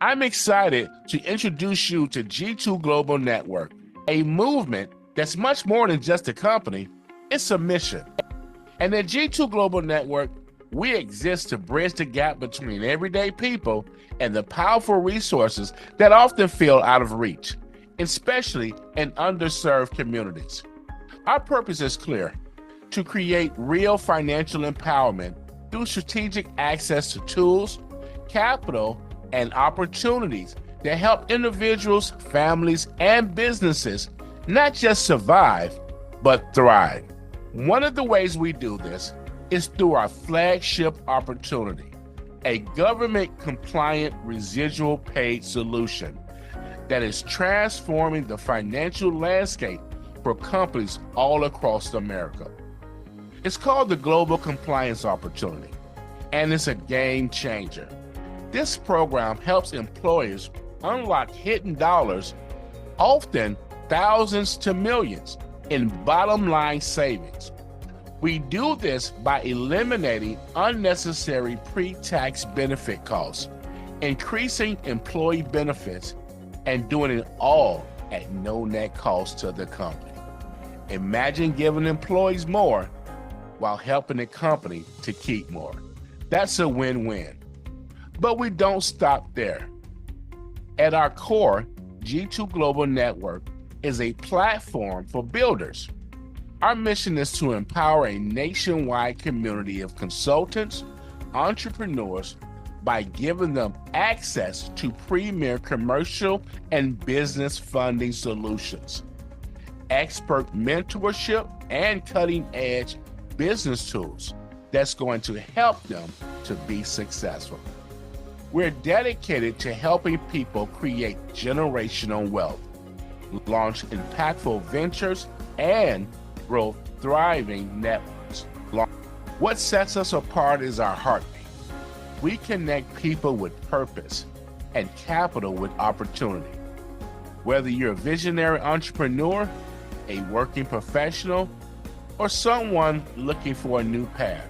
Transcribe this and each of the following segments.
I'm excited to introduce you to G2 Global Network, a movement that's much more than just a company, it's a mission. And at G2 Global Network, we exist to bridge the gap between everyday people and the powerful resources that often feel out of reach, especially in underserved communities. Our purpose is clear: to create real financial empowerment through strategic access to tools, capital, and opportunities that help individuals, families, and businesses not just survive, but thrive. One of the ways we do this is through our flagship opportunity, a government compliant residual paid solution that is transforming the financial landscape for companies all across America. It's called the Global Compliance Opportunity, and it's a game changer. This program helps employers unlock hidden dollars, often thousands to millions, in bottom line savings. We do this by eliminating unnecessary pre-tax benefit costs, increasing employee benefits, and doing it all at no net cost to the company. Imagine giving employees more while helping the company to keep more. That's a win-win. But we don't stop there. At our core, G2 Global Network is a platform for builders. Our mission is to empower a nationwide community of consultants, entrepreneurs, by giving them access to premier commercial and business funding solutions, expert mentorship, and cutting-edge business tools that's going to help them to be successful. We're dedicated to helping people create generational wealth, launch impactful ventures, and grow thriving networks. What sets us apart is our heartbeat. We connect people with purpose and capital with opportunity. Whether you're a visionary entrepreneur, a working professional, or someone looking for a new path,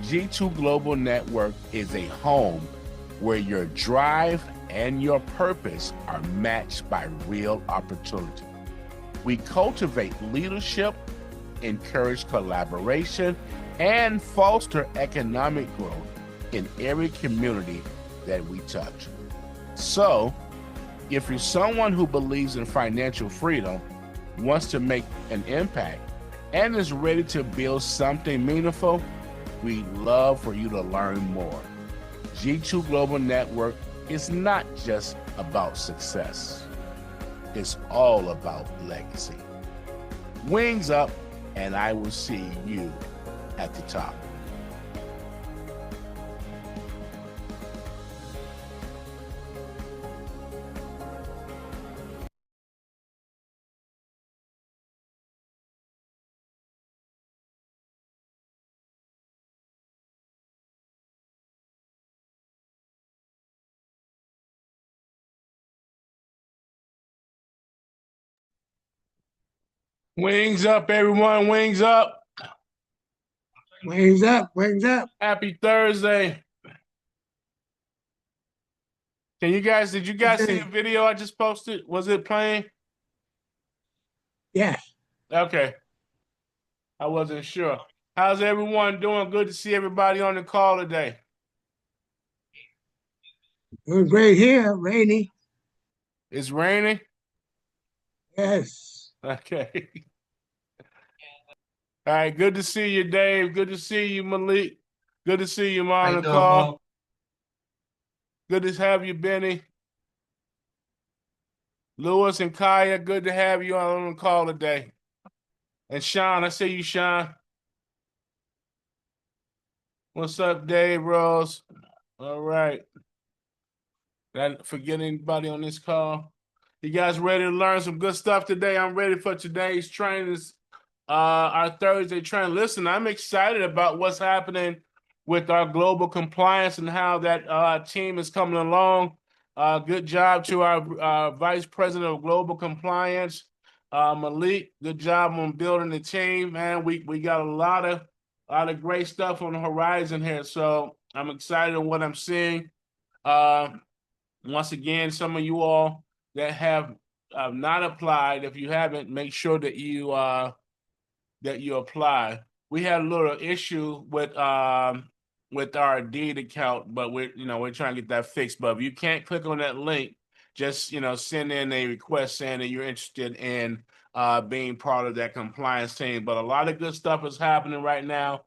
G2 Global Network is a home where your drive and your purpose are matched by real opportunity. We cultivate leadership, encourage collaboration, and foster economic growth in every community that we touch. So, if you're someone who believes in financial freedom, wants to make an impact, and is ready to build something meaningful, we'd love for you to learn more. G2 Global Network is not just about success. It's all about legacy. Wings up, and I will see you at the top. Wings up, everyone. Wings up. Wings up, wings up. Happy Thursday. Did you guys see the video I just posted? Was it playing? Yes. Okay. I wasn't sure. How's everyone doing? Good to see everybody on the call today. Doing great here, rainy. It's raining? Yes. Okay. All right. Good to see you, Dave. Good to see you, Malik. Good to see you, on the call. Good to have you, Benny. Lewis and Kaya, good to have you on the call today. And Sean, I see you, Sean. What's up, Dave Rose? All right. Did I forget anybody on this call? You guys ready to learn some good stuff today? I'm ready for today's training. Our Thursday training. Listen, I'm excited about what's happening with our global compliance and how that team is coming along. Good job to our Vice President of Global Compliance, Malik. Good job on building the team, man. We got a lot of great stuff on the horizon here. So I'm excited on what I'm seeing. Once again, some of you all that have not applied, if you haven't, make sure that you apply. We had a little issue with our Indeed account, but we're trying to get that fixed. But if you can't click on that link, just send in a request saying that you're interested in being part of that compliance team. But a lot of good stuff is happening right now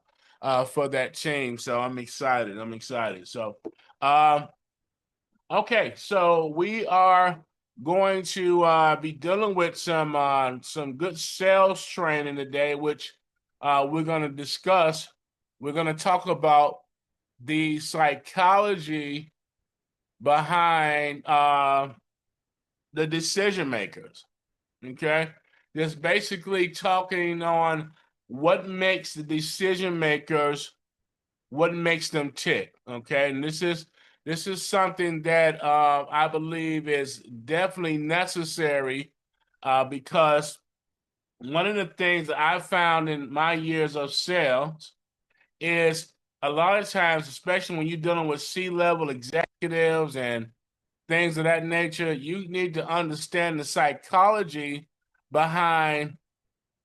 for that team, so I'm excited. So, okay, so we are going to be dealing with some good sales training today, which we're going to discuss. We're going to talk about the psychology behind the decision makers. Okay, just basically talking on what makes the decision makers, what makes them tick. Okay, and this is something that I believe is definitely necessary because one of the things that I found in my years of sales is a lot of times, especially when you're dealing with C-level executives and things of that nature, you need to understand the psychology behind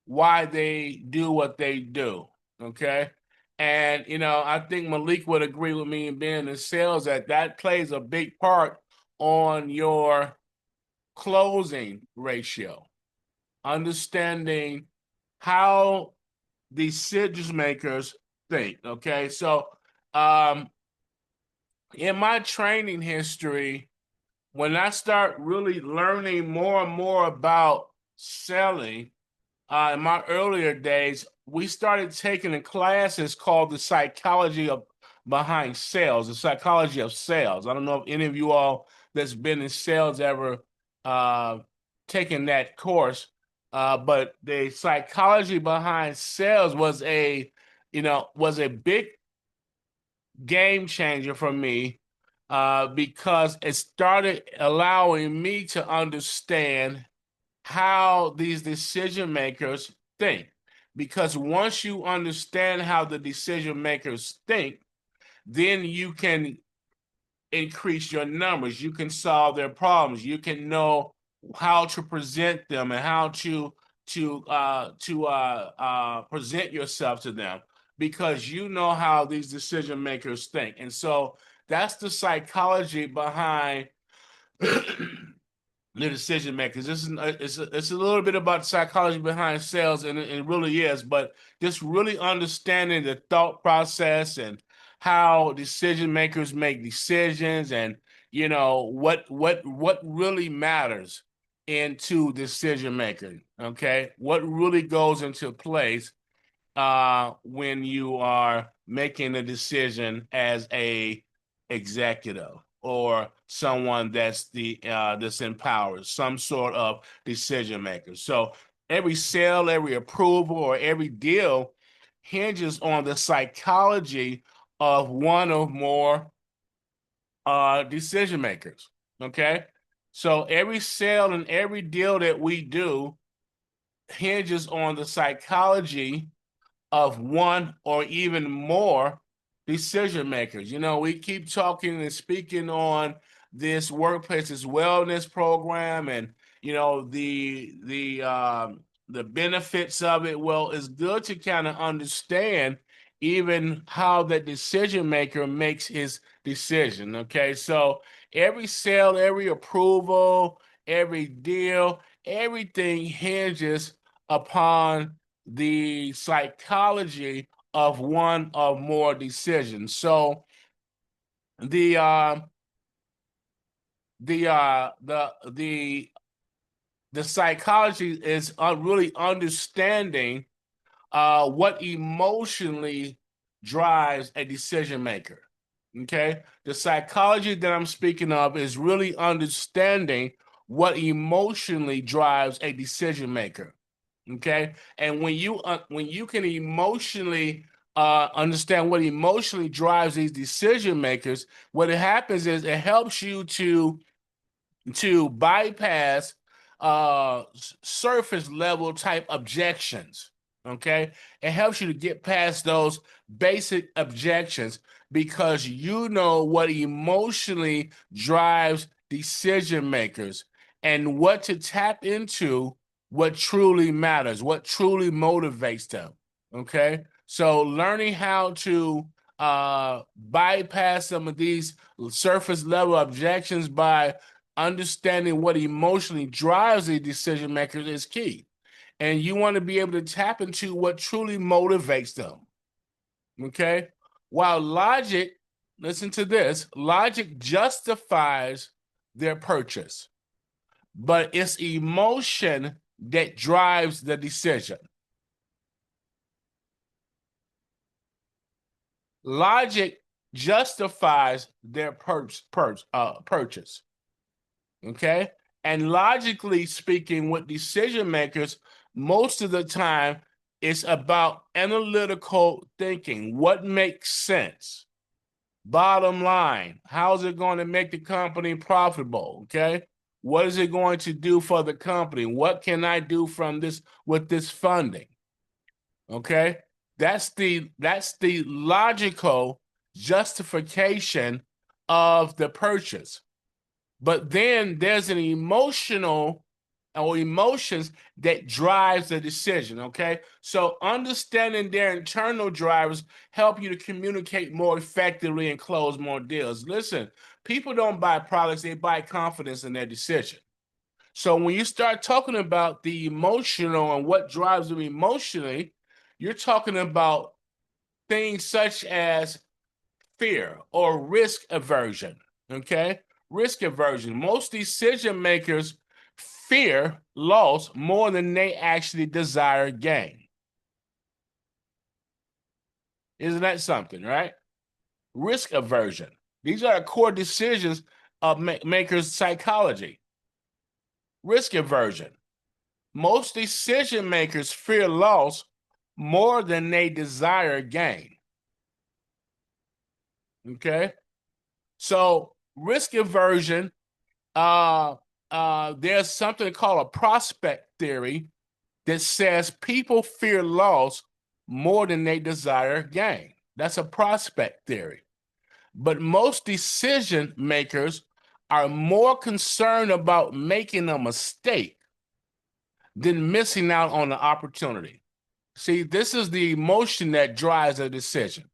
why they do what they do. Okay. And, I think Malik would agree with me in being in sales that plays a big part on your closing ratio. Understanding how decision makers think. Okay. So, in my training history, when I start really learning more and more about selling, in my earlier days, we started taking a classes called the psychology of behind sales, the psychology of sales. I don't know if any of you all that's been in sales ever taken that course, but the psychology behind sales was a big game changer for me because it started allowing me to understand how these decision makers think. Because once you understand how the decision makers think, then you can increase your numbers. You can solve their problems. You can know how to present them and how to present yourself to them because you know how these decision makers think. And so that's the psychology behind the decision makers. This is it's a little bit about psychology behind sales, and it really is. But just really understanding the thought process and how decision makers make decisions, and what really matters into decision making. Okay, what really goes into place when you are making a decision as a executive or someone that's empowered, some sort of decision maker. So every sale, every approval, or every deal hinges on the psychology of one or more decision makers. Okay, so every sale and every deal that we do hinges on the psychology of one or even more decision makers. We keep talking and speaking on this workplace's wellness program and the benefits of it. Well, it's good to kind of understand even how the decision maker makes his decision. Okay, so every sale, every approval, every deal, everything hinges upon the psychology of one or more decisions. So the uh the uh the psychology is really understanding what emotionally drives a decision maker. Okay, the psychology that I'm speaking of is really understanding what emotionally drives a decision maker. Okay, and when you can emotionally understand what emotionally drives these decision makers, what it happens is it helps you to bypass surface level type objections. Okay, it helps you to get past those basic objections because you know what emotionally drives decision makers and what to tap into, what truly matters, what truly motivates them. Okay. So learning how to bypass some of these surface level objections by understanding what emotionally drives the decision makers is key. And you want to be able to tap into what truly motivates them. Okay. While logic, listen to this, logic justifies their purchase, but it's emotion that drives the decision. Logic justifies their purchase. Okay. And logically speaking, with decision makers, most of the time, it's about analytical thinking. What makes sense? Bottom line, how's it going to make the company profitable? Okay. What is it going to do for the company? What can I do from this with this funding? Okay. That's the logical justification of the purchase. But then there's an emotional or emotions that drives the decision, okay? So understanding their internal drivers help you to communicate more effectively and close more deals. Listen, people don't buy products, they buy confidence in their decision. So when you start talking about the emotional and what drives them emotionally, you're talking about things such as fear or risk aversion, okay? Risk aversion. Most decision makers fear loss more than they actually desire gain. Isn't that something, right? Risk aversion. These are the core decisions of makers' psychology. Risk aversion. Most decision makers fear loss more than they desire gain. Okay? So risk aversion, there's something called a prospect theory that says people fear loss more than they desire gain. That's a prospect theory. But most decision makers are more concerned about making a mistake than missing out on the opportunity. See, this is the emotion that drives a decision.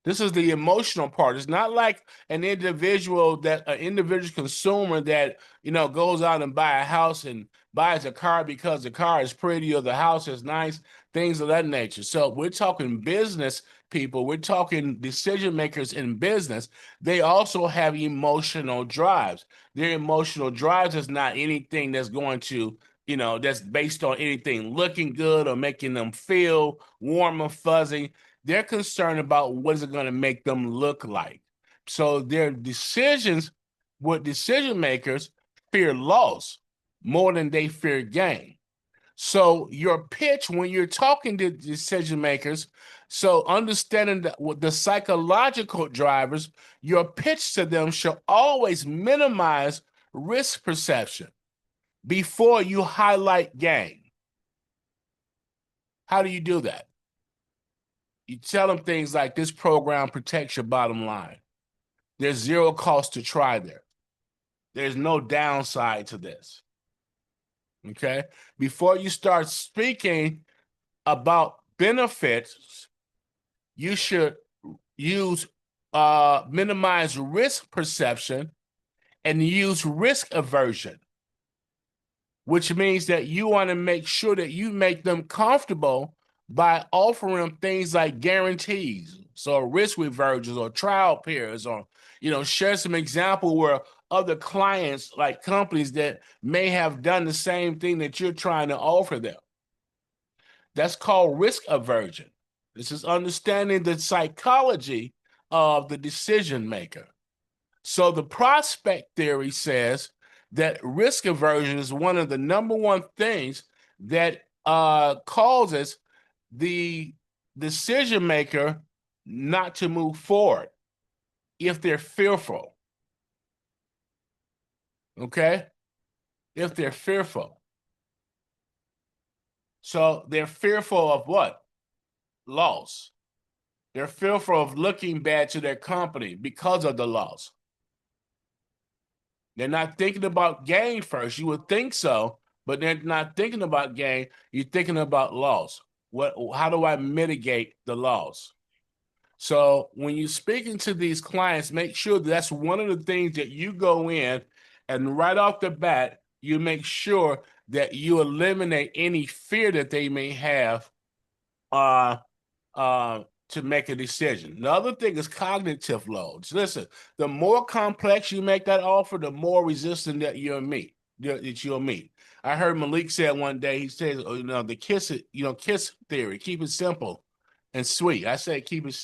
This is the emotional part. It's not like an individual consumer that, goes out and buy a house and buys a car because the car is pretty or the house is nice, things of that nature. So we're talking business people. We're talking decision makers in business. They also have emotional drives. Their emotional drives is not anything that's going to that's based on anything looking good or making them feel warm or fuzzy. They're concerned about what is it going to make them look like. So their decisions with decision makers fear loss more than they fear gain. So your pitch when you're talking to decision makers, so understanding the psychological drivers, your pitch to them should always minimize risk perception before you highlight gain. How do you do that? You tell them things like this program protects your bottom line. There's zero cost to try there. There's no downside to this. Okay? Before you start speaking about benefits, you should minimize risk perception and use risk aversion, which means that you want to make sure that you make them comfortable by offering things like guarantees, so risk reversions or trial periods, or share some example where other clients, like companies that may have done the same thing that you're trying to offer them. That's called risk aversion. This is understanding the psychology of the decision maker. So the prospect theory says that risk aversion is one of the number one things that causes the decision maker not to move forward if they're fearful. Okay? If they're fearful. So they're fearful of what? Loss. They're fearful of looking bad to their company because of the loss. They're not thinking about gain first. You would think so, but they're not thinking about gain. You're thinking about loss. How do I mitigate the loss? So when you're speaking to these clients, make sure that's one of the things that you go in and right off the bat, you make sure that you eliminate any fear that they may have uh, to make a decision. The other thing is cognitive loads. Listen, the more complex you make that offer, the more resistant that you'll meet. I heard Malik said one day, he says, the kiss theory, keep it simple and sweet. I say keep it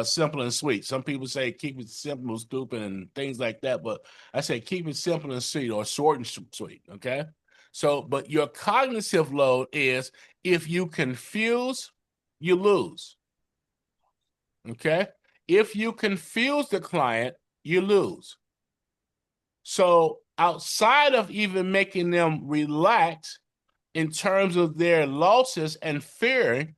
simple and sweet. Some people say keep it simple, stupid, and things like that. But I say keep it simple and sweet, or short and sweet. Okay. So, but your cognitive load is if you confuse, you lose. Okay. If you confuse the client, you lose. So, outside of even making them relax in terms of their losses and fearing,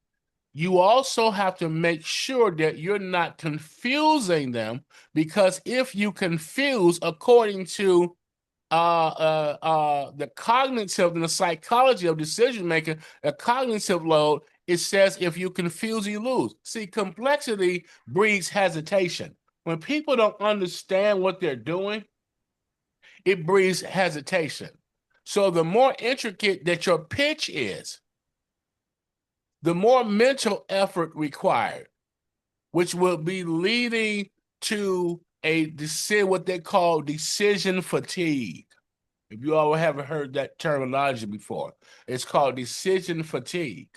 you also have to make sure that you're not confusing them, because if you confuse, according to the cognitive and the psychology of decision making, a cognitive load, it says if you confuse, you lose. See, complexity breeds hesitation. When people don't understand what they're doing, it breeds hesitation. So the more intricate that your pitch is, the more mental effort required, which will be leading to what they call decision fatigue. If you all haven't heard that terminology before, it's called decision fatigue.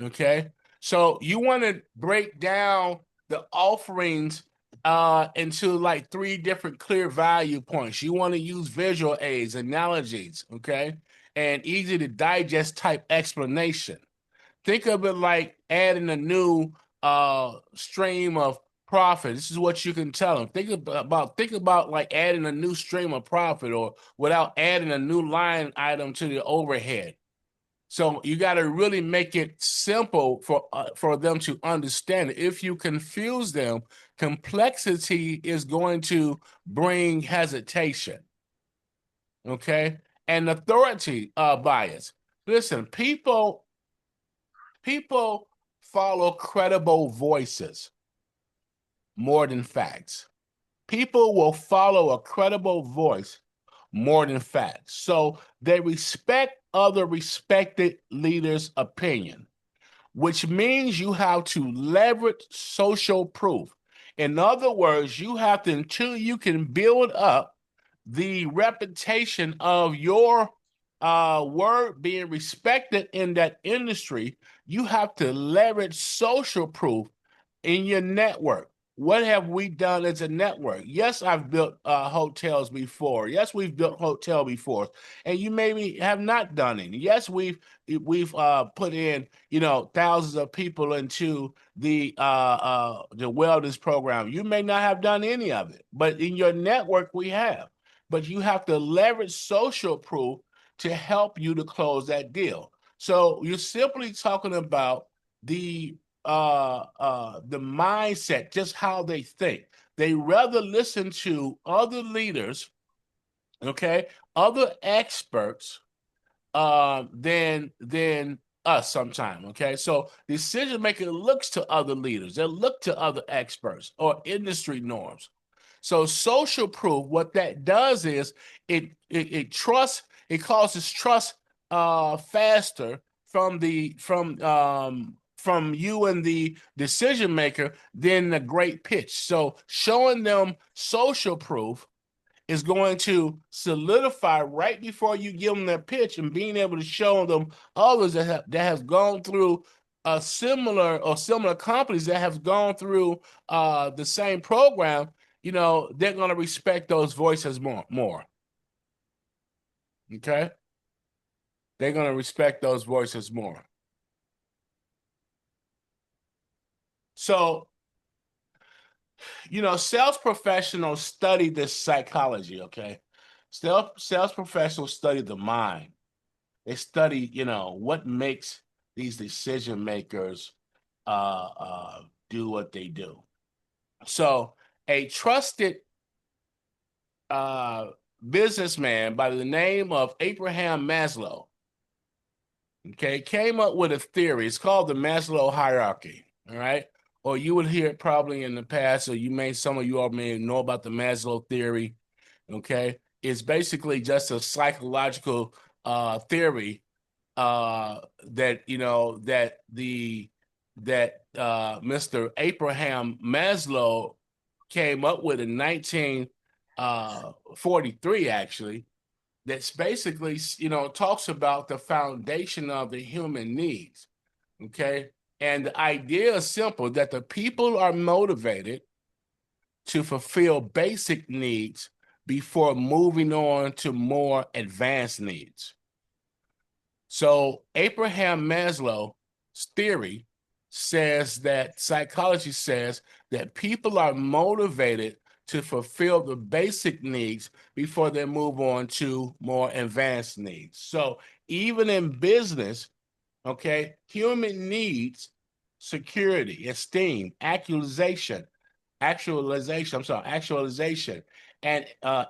Okay. So you want to break down the offerings into like 3 different clear value points. You want to use visual aids, analogies, okay, and easy to digest type explanation. Think of it like adding a new stream of profit. This is what you can tell them. Think about like adding a new stream of profit, or without adding a new line item to the overhead. So you got to really make it simple for them to understand. If you confuse them, complexity is going to bring hesitation. Okay, and authority bias. Listen, people follow credible voices more than facts. People will follow a credible voice more than facts. So they respect other respected leaders' opinion, which means you have to leverage social proof. In other words, you have to, until you can build up the reputation of your word being respected in that industry, you have to leverage social proof in your network. What have we done as a network? Yes, I've built hotels before. Yes, we've built hotel before, and you maybe have not done any. Yes, we've put in thousands of people into the wellness program. You may not have done any of it, but in your network we have. But you have to leverage social proof to help you to close that deal. So you're simply talking about the mindset, just how they think. They rather listen to other leaders, okay, other experts, than us sometimes. Okay, so decision making looks to other leaders, they look to other experts or industry norms. So social proof, what that does is it causes trust faster from you and the decision maker than the great pitch. So showing them social proof is going to solidify right before you give them their pitch, and being able to show them others that has gone through a similar companies that have gone through the same program. They're going to respect those voices more. Okay, they're going to respect those voices more. So, sales professionals study this psychology. Okay, sales professionals study the mind. They study, what makes these decision makers do what they do. So a trusted businessman by the name of Abraham Maslow, okay, came up with a theory. It's called the Maslow hierarchy, all right? Or you would hear it probably in the past, or some of you all may know about the Maslow theory, okay? It's basically just a psychological theory that Mr. Abraham Maslow came up with in 1943, actually, that's basically, talks about the foundation of the human needs. Okay. And the idea is simple, that the people are motivated to fulfill basic needs before moving on to more advanced needs. So Abraham Maslow's theory psychology says that people are motivated to fulfill the basic needs before they move on to more advanced needs. So even in business, okay, human needs security, esteem, actualization, and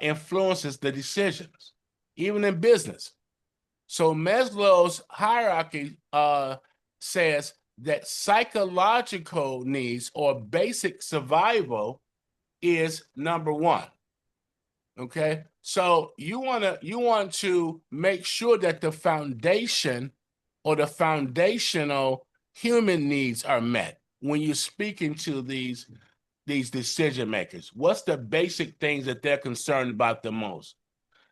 influences the decisions, even in business. So Maslow's hierarchy says that psychological needs or basic survival is number one. Okay, so you want to make sure that the foundation or the foundational human needs are met when you're speaking to these decision makers. What's the basic things that they're concerned about the most?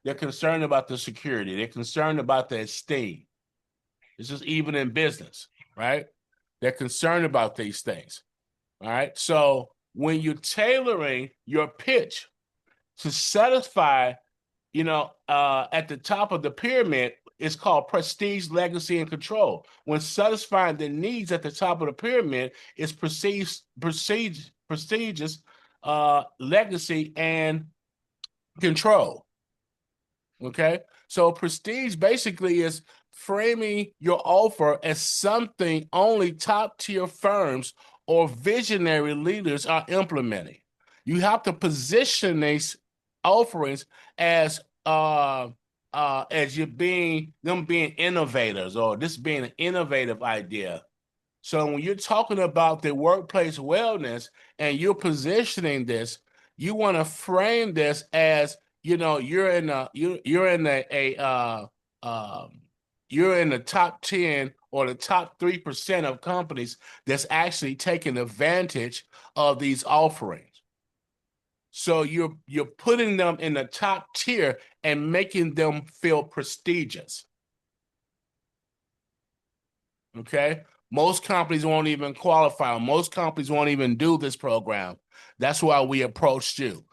They're concerned about the security. They're concerned about the esteem. This is even in business, right? They're concerned about these things. All right. So when you're tailoring your pitch to satisfy, at the top of the pyramid, it's called prestige, legacy, and control. When satisfying the needs at the top of the pyramid is prestigious, legacy, and control. Okay. So prestige basically is framing your offer as something only top tier firms or visionary leaders are implementing. You have to position these offerings as you being innovators, or this being an innovative idea. So when you're talking about the workplace wellness and you're positioning this, you want to frame this as, you're in the top 10 or the top 3% of companies that's actually taking advantage of these offerings. So you're putting them in the top tier and making them feel prestigious. Okay. Most companies won't even qualify. Most companies won't even do this program. That's why we approached you.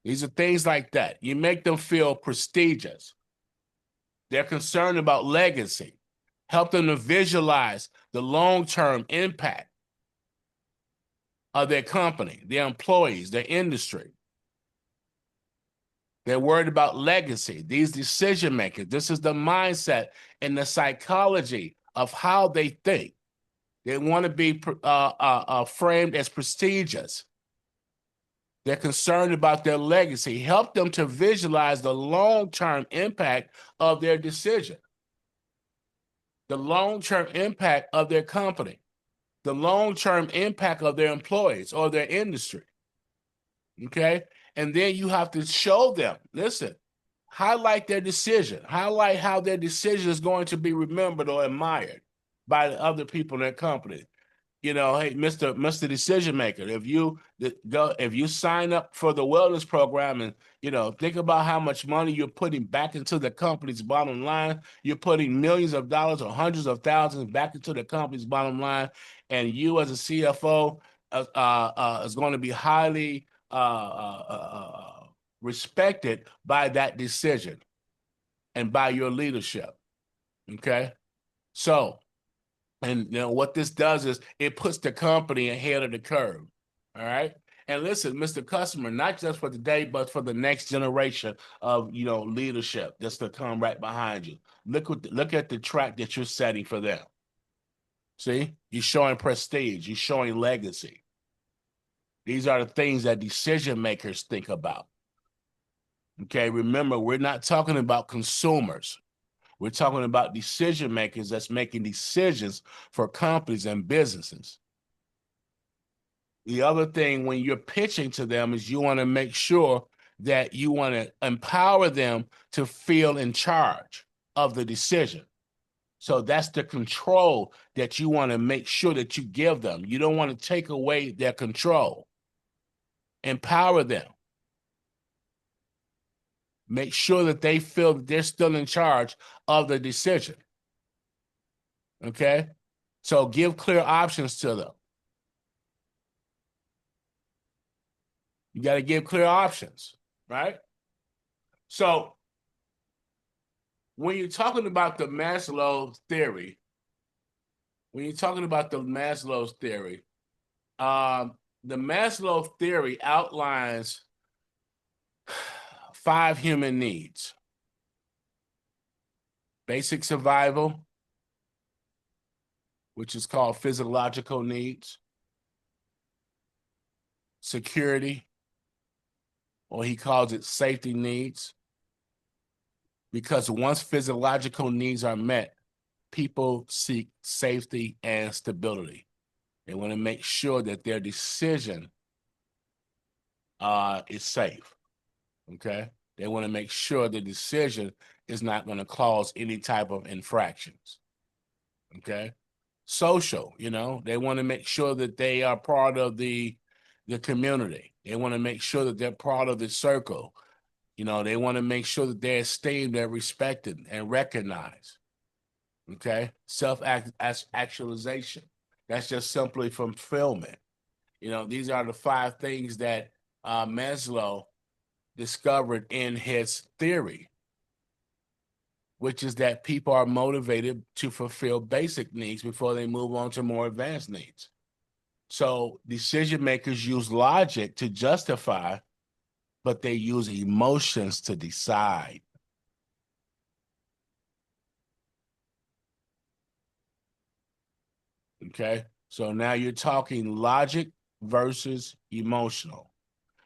These are things like that. You make them feel prestigious. They're concerned about legacy. Help them to visualize the long-term impact of their company, their employees, their industry. They're worried about legacy. These decision makers, this is the mindset and the psychology of how they think. They want to be framed as prestigious. They're concerned about their legacy. Help them to visualize the long-term impact of their decision, the long-term impact of their company, the long-term impact of their employees or their industry. Okay? And then you have to show them, listen, highlight their decision, highlight how their decision is going to be remembered or admired by the other people in their company. Hey, Mr. Decision Maker, if you sign up for the wellness program and, think about how much money you're putting back into the company's bottom line. You're putting millions of dollars or hundreds of thousands back into the company's bottom line. And you as a CFO is going to be highly respected by that decision and by your leadership. Okay. So, and what this does is it puts the company ahead of the curve. All right. And listen, Mr. Customer, not just for today, but for the next generation of leadership that's to come right behind you. Look at the track that you're setting for them. See, you're showing prestige, you're showing legacy. These are the things that decision makers think about. Okay, remember, we're not talking about consumers. We're talking about decision makers that's making decisions for companies and businesses. The other thing when you're pitching to them is you want to make sure that you want to empower them to feel in charge of the decision. So that's the control that you want to make sure that you give them. You don't want to take away their control. Empower them. Make sure that they feel that they're still in charge of the decision. Okay? So give clear options to them. You got to give clear options, right? So when you're talking about the Maslow theory, the Maslow theory outlines 5 human needs: basic survival, which is called physiological needs; security, or he calls it safety needs, because once physiological needs are met, people seek safety and stability. They want to make sure that their decision is safe. Okay? They want to make sure the decision is not going to cause any type of infractions. Okay? Social, they want to make sure that they are part of the community. They want to make sure that they're part of the circle. They want to make sure that they're esteemed, they're respected and recognized. Okay? Self-actualization. That's just simply fulfillment. These are the 5 things that Maslow discovered in his theory, which is that people are motivated to fulfill basic needs before they move on to more advanced needs. So decision makers use logic to justify, but they use emotions to decide. Okay? So now you're talking logic versus emotional.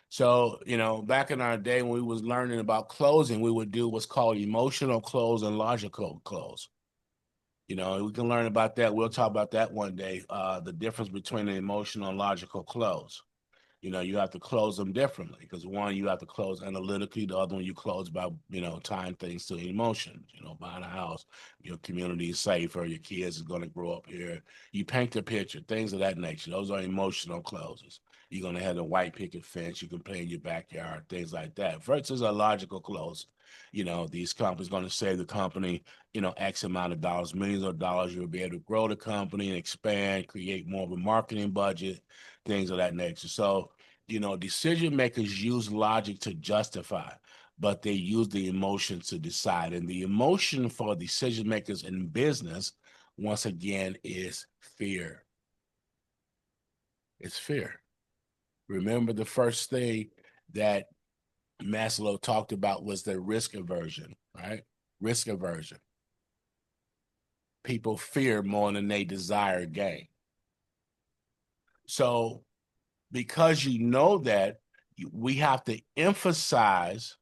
So, back in our day when we was learning about closing, we would do what's called emotional close and logical close. We can learn about that. We'll talk about that one day, the difference between an emotional and logical close. You have to close them differently because one, you have to close analytically. The other one, you close by, tying things to emotions, buying a house, your community is safer, your kids are going to grow up here. You paint the picture, things of that nature. Those are emotional closes. You're going to have a white picket fence. You can play in your backyard, things like that. Versus a logical close. These companies going to save the company, X amount of dollars, millions of dollars. You'll be able to grow the company and expand, create more of a marketing budget, things of that nature. So, decision makers use logic to justify, but they use the emotions to decide. And the emotion for decision makers in business, once again, is fear. It's fear. Remember, the first thing that Maslow talked about was the risk aversion, right? Risk aversion. People fear more than they desire gain. So, because that, we have to emphasize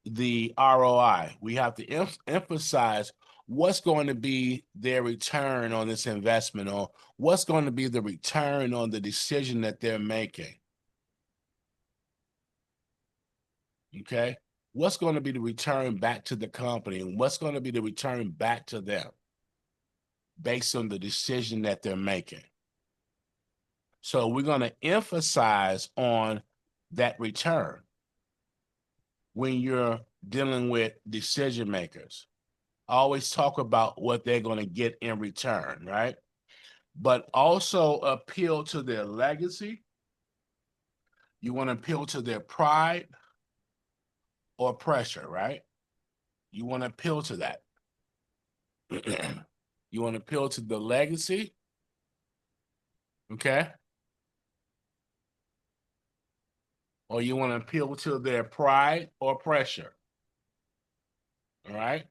the ROI. We have to emphasize what's going to be their return on this investment, or what's going to be the return on the decision that they're making. Okay? What's going to be the return back to the company, and what's going to be the return back to them based on the decision that they're making. So we're going to emphasize on that return when you're dealing with decision makers. Always talk about what they're going to get in return, right? But also appeal to their legacy. You want to appeal to their pride or pressure, right? You want to appeal to that. You want to appeal to the legacy, okay? Or you want to appeal to their pride or pressure, all right?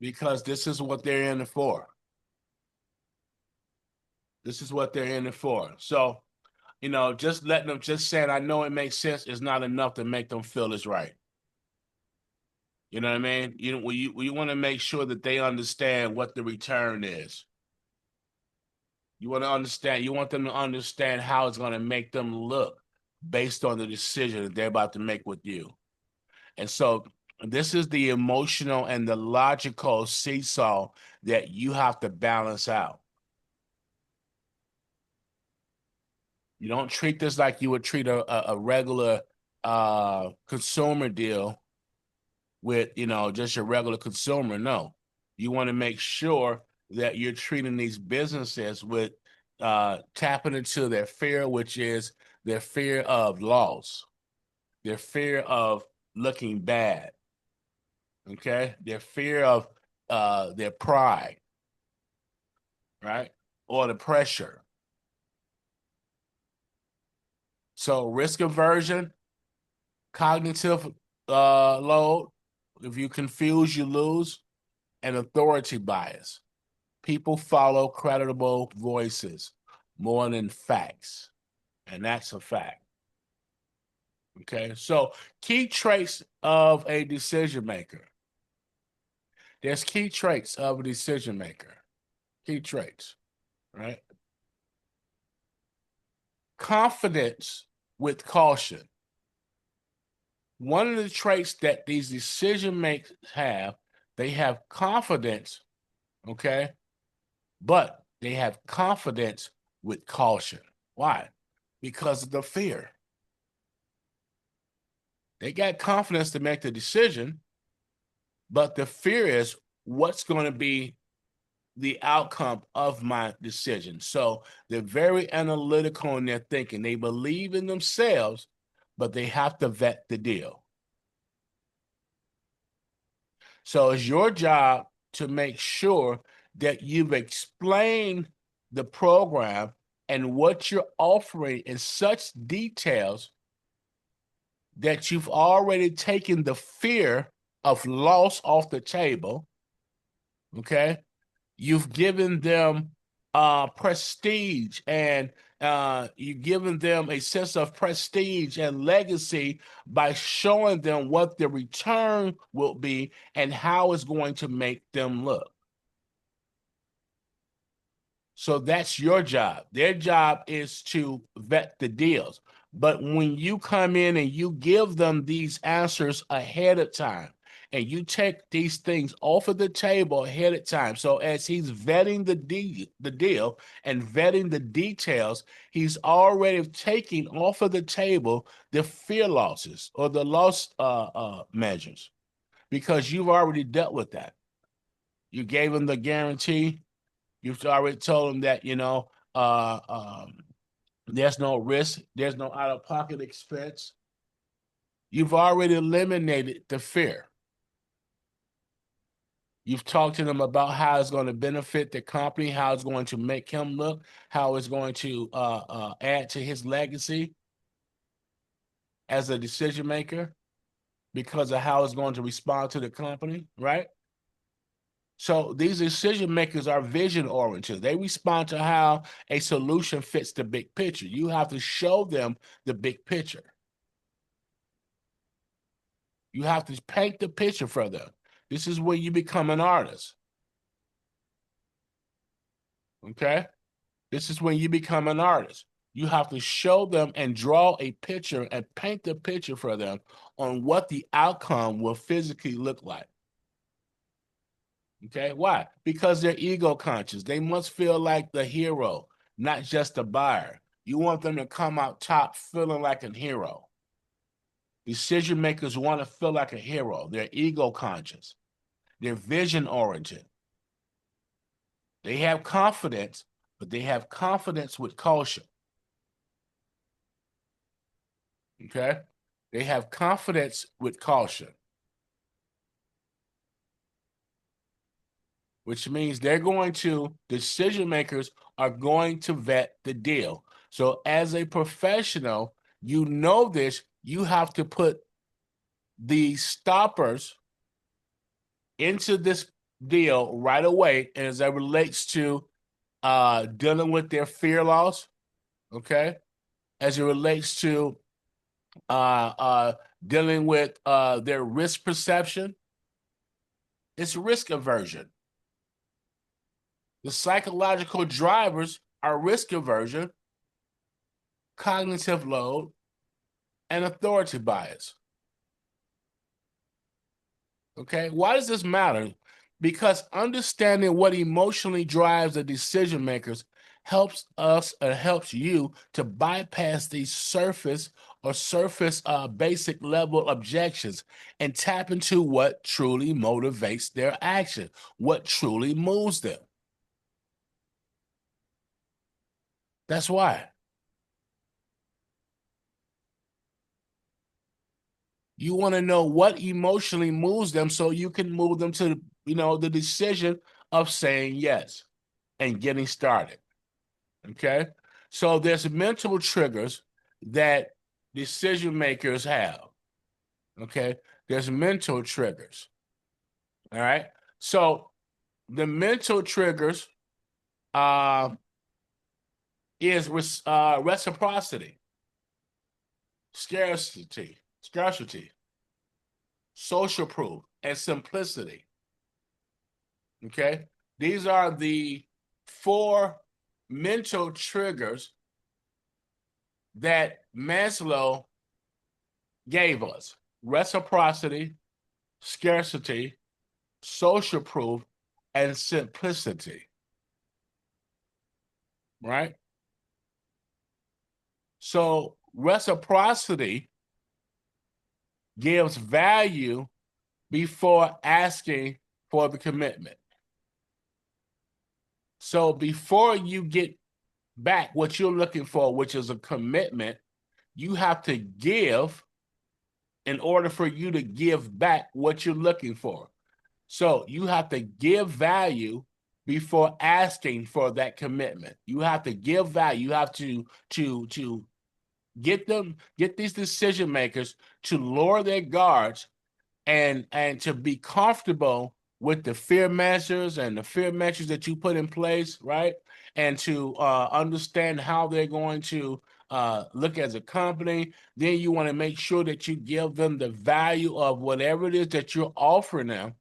Because this is what they're in it for. This is what they're in it for. So just letting them, just saying, I know it makes sense is not enough to make them feel it's right. You know what I mean? You want to make sure that they understand what the return is. You want to understand, you want them to understand how it's going to make them look based on the decision that they're about to make with you. And so this is the emotional and the logical seesaw that you have to balance out. You don't treat this like you would treat a regular consumer deal with, just your regular consumer. No, you want to make sure that you're treating these businesses with tapping into their fear, which is their fear of loss, their fear of looking bad, okay? Their fear of their pride, right? Or the pressure. So risk aversion, cognitive load. If you confuse, you lose. And authority bias. People follow credible voices more than facts. And that's a fact. Okay. So key traits of a decision maker. There's key traits of a decision maker. Key traits, right? Confidence with caution. One of the traits that these decision makers have, they have confidence, okay? But they have confidence with caution. Why? Because of the fear. They got confidence to make the decision, but the fear is what's going to be the outcome of my decision. So they're very analytical in their thinking. They believe in themselves, but they have to vet the deal. So it's your job to make sure that you've explained the program and what you're offering in such details that you've already taken the fear of loss off the table. Okay. You've given them prestige, and you've given them a sense of prestige and legacy by showing them what the return will be and how it's going to make them look. So that's your job. Their job is to vet the deals. But when you come in and you give them these answers ahead of time, and you take these things off of the table ahead of time, so as he's vetting the deal and vetting the details, he's already taking off of the table the fear losses or the loss measures, because you've already dealt with that. You gave him the guarantee. You've already told them that, there's no risk, there's no out-of-pocket expense. You've already eliminated the fear. You've talked to them about how it's going to benefit the company, how it's going to make him look, how it's going to add to his legacy as a decision maker because of how it's going to respond to the company, right? So these decision makers are vision oriented. They respond to how a solution fits the big picture. You have to show them the big picture. You have to paint the picture for them. This is where you become an artist. Okay? This is when you become an artist. You have to show them and draw a picture and paint the picture for them on what the outcome will physically look like. Okay, why? Because they're ego conscious. They must feel like the hero, not just the buyer. You want them to come out top feeling like a hero. Decision makers want to feel like a hero. They're ego conscious. They're vision oriented. They have confidence, but they have confidence with caution. Okay? They have confidence with caution, which means decision makers are going to vet the deal. So as a professional, you know this, you have to put the stoppers into this deal right away as it relates to dealing with their fear loss, okay? as it relates to dealing with their risk perception? It's risk aversion. The psychological drivers are risk aversion, cognitive load, and authority bias. Okay, why does this matter? Because understanding what emotionally drives the decision makers helps us or helps you to bypass these surface basic level objections and tap into what truly motivates their action, what truly moves them. That's why. You want to know what emotionally moves them so you can move them to, the decision of saying yes and getting started. Okay. So there's mental triggers that decision makers have. Okay. There's mental triggers. All right. So the mental triggers uh, is reciprocity, scarcity, social proof, and simplicity. Okay. These are the 4 mental triggers that Maslow gave us: reciprocity, scarcity, social proof, and simplicity. Right? So reciprocity gives value before asking for the commitment. So before you get back what you're looking for, which is a commitment, you have to give in order for you to give back what you're looking for. So you have to give value before asking for that commitment. You have to give value. You have to get these decision makers to lower their guards and to be comfortable with the fear measures and the fear measures that you put in place, right? And to understand how they're going to look as a company. Then you want to make sure that you give them the value of whatever it is that you're offering them.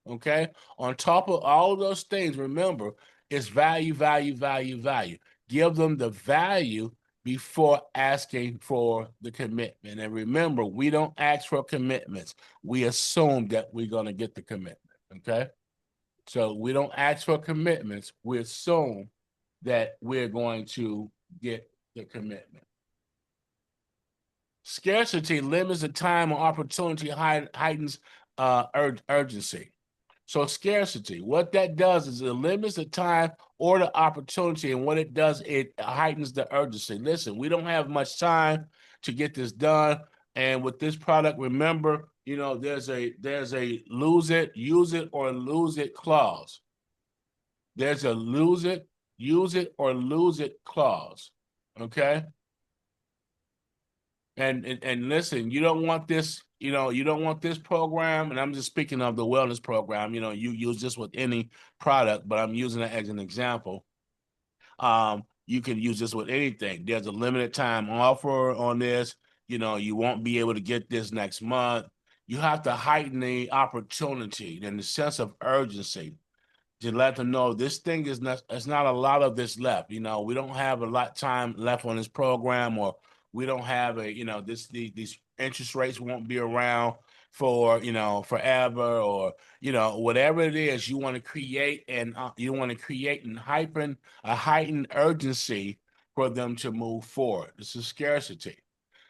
Okay. On top of all of those things, remember, it's value, value, value, value. Give them the value before asking for the commitment. And remember, we don't ask for commitments. We assume that we're going to get the commitment. Okay. So we don't ask for commitments. We assume that we're going to get the commitment. Scarcity limits the time or opportunity, heightens urgency. So scarcity, what that does is it limits the time or the opportunity, and what it does, it heightens the urgency. Listen, we don't have much time to get this done, and with this product, remember, there's a lose it, use it, or lose it clause. There's a lose it, use it, or lose it clause. Okay. And listen, you don't want this, you don't want this program, and I'm just speaking of the wellness program. You use this with any product, but I'm using it as an example. You can use this with anything. There's a limited time offer on this. You won't be able to get this next month. You have to heighten the opportunity and the sense of urgency to let them know this thing is not, it's not a lot of this left. We don't have a lot of time left on this program, or we don't have these interest rates won't be around for, forever, or, whatever it is you want to create, and heighten a heightened urgency for them to move forward. This is scarcity.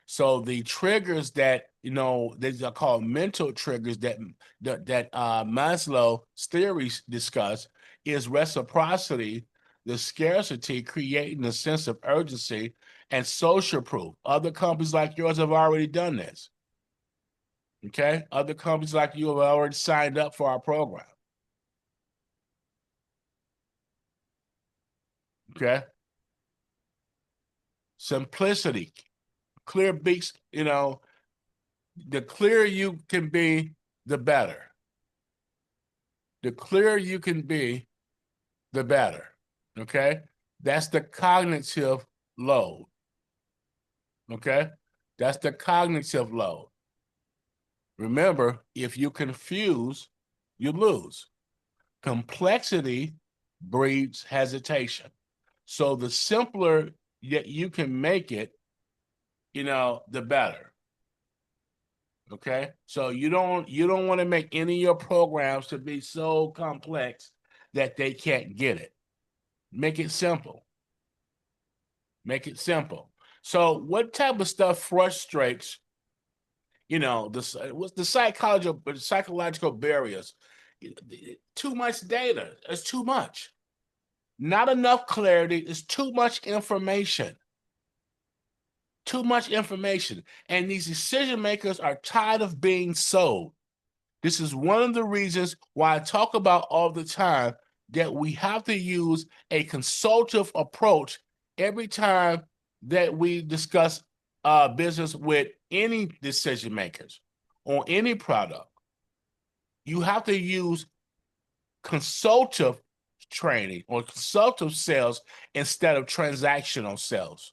So the triggers that, these are called mental triggers that Maslow's theories discuss is reciprocity, the scarcity, creating a sense of urgency, and social proof. Other companies like yours have already done this. Okay? Other companies like you have already signed up for our program. Okay? Simplicity, clear beats, the clearer you can be, the better. The clearer you can be, the better. Okay? That's the cognitive load. Okay? That's the cognitive load. Remember, if you confuse, you lose. Complexity breeds hesitation. So the simpler that you can make it, the better. Okay? So you don't want to make any of your programs to be so complex that they can't get it. Make it simple. Make it simple. So what type of stuff frustrates, what's the psychological barriers? Too much data. It's too much. Not enough clarity. It's too much information. Too much information. And these decision makers are tired of being sold. This is one of the reasons why I talk about all the time that we have to use a consultative approach every time that we discuss business with any decision makers on any product. You have to use consultative training or consultative sales instead of transactional sales.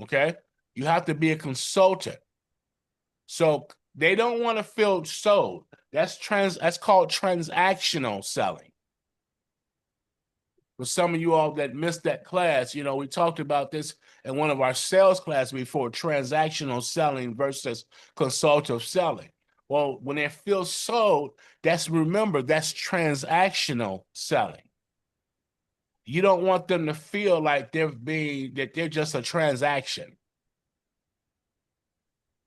Okay? You have to be a consultant. So they don't want to feel sold. That's called transactional selling. For some of you all that missed that class, we talked about this in one of our sales classes before, transactional selling versus consultative selling. Well, when they feel sold, that's transactional selling. You don't want them to feel like that they're just a transaction.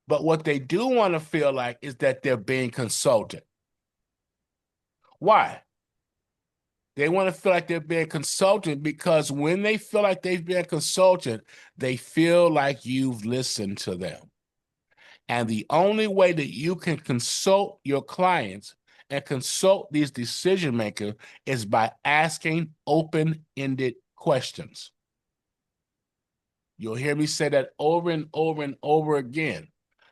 But what they do want to feel like is that they're being consulted. Why? They want to feel like they're being consulted because when they feel like they've been consulted, they feel like you've listened to them. And the only way that you can consult your clients and consult these decision makers is by asking open-ended questions. You'll hear me say that over and over and over again.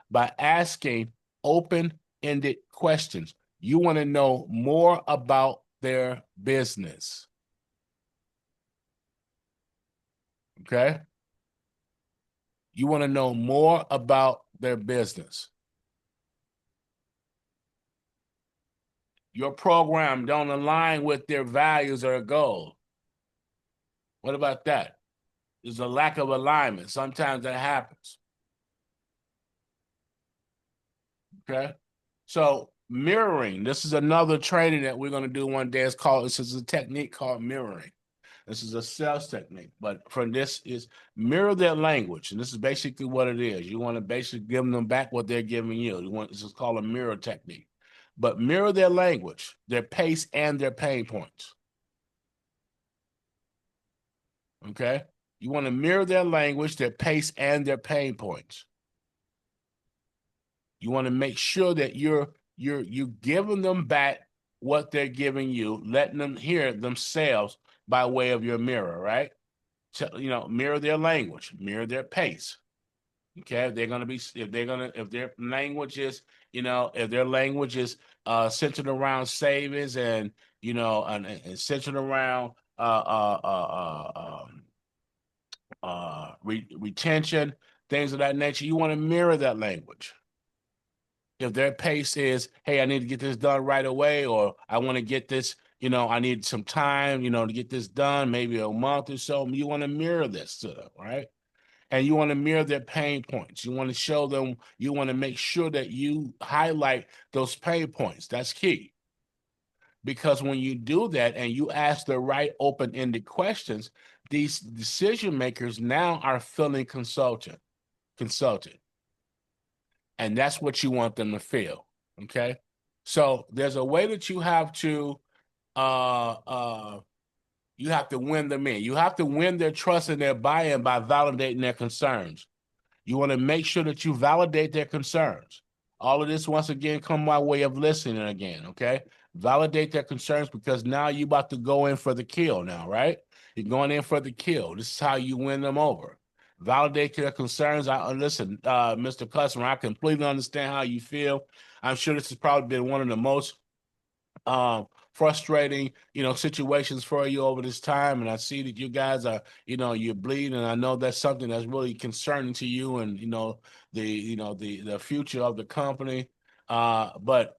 By asking open-ended questions, you want to know more about their business. Okay? You want to know more about their business. Your program don't align with their values or goals. What about that? There's a lack of alignment. Sometimes that happens. Okay? So mirroring, this is another training that we're going to do one day. This is a technique called mirroring. This is a sales technique, but from this is mirror their language. And this is basically what it is. You want to basically give them back what they're giving you. This is called a mirror technique. But mirror their language, their pace, and their pain points. Okay? You want to mirror their language, their pace, and their pain points. You want to make sure that you're giving them back what they're giving you, letting them hear themselves by way of your mirror, right? So, mirror their language, mirror their pace. Okay, if their language is, if their language is centered around savings and and centered around retention, things of that nature, you want to mirror that language. If their pace is, hey, I need to get this done right away, or I want to get this, I need some time, to get this done, maybe a month or so, you want to mirror this to them, right? And you want to mirror their pain points. You want to show them, you want to make sure that you highlight those pain points. That's key. Because when you do that and you ask the right open-ended questions, these decision makers now are feeling consulted. And that's what you want them to feel. Okay. So there's a way that you have to win them in. You have to win their trust and their buy-in by validating their concerns. You want to make sure that you validate their concerns. All of this, once again, come by way of listening again, okay? Validate their concerns because now you're about to go in for the kill now, right? You're going in for the kill. This is how you win them over. Validate their concerns. Listen, Mr. Customer, I completely understand how you feel. I'm sure this has probably been one of the most frustrating, situations for you over this time. And I see that you guys are, you're bleeding. And I know that's something that's really concerning to you and, the future of the company. But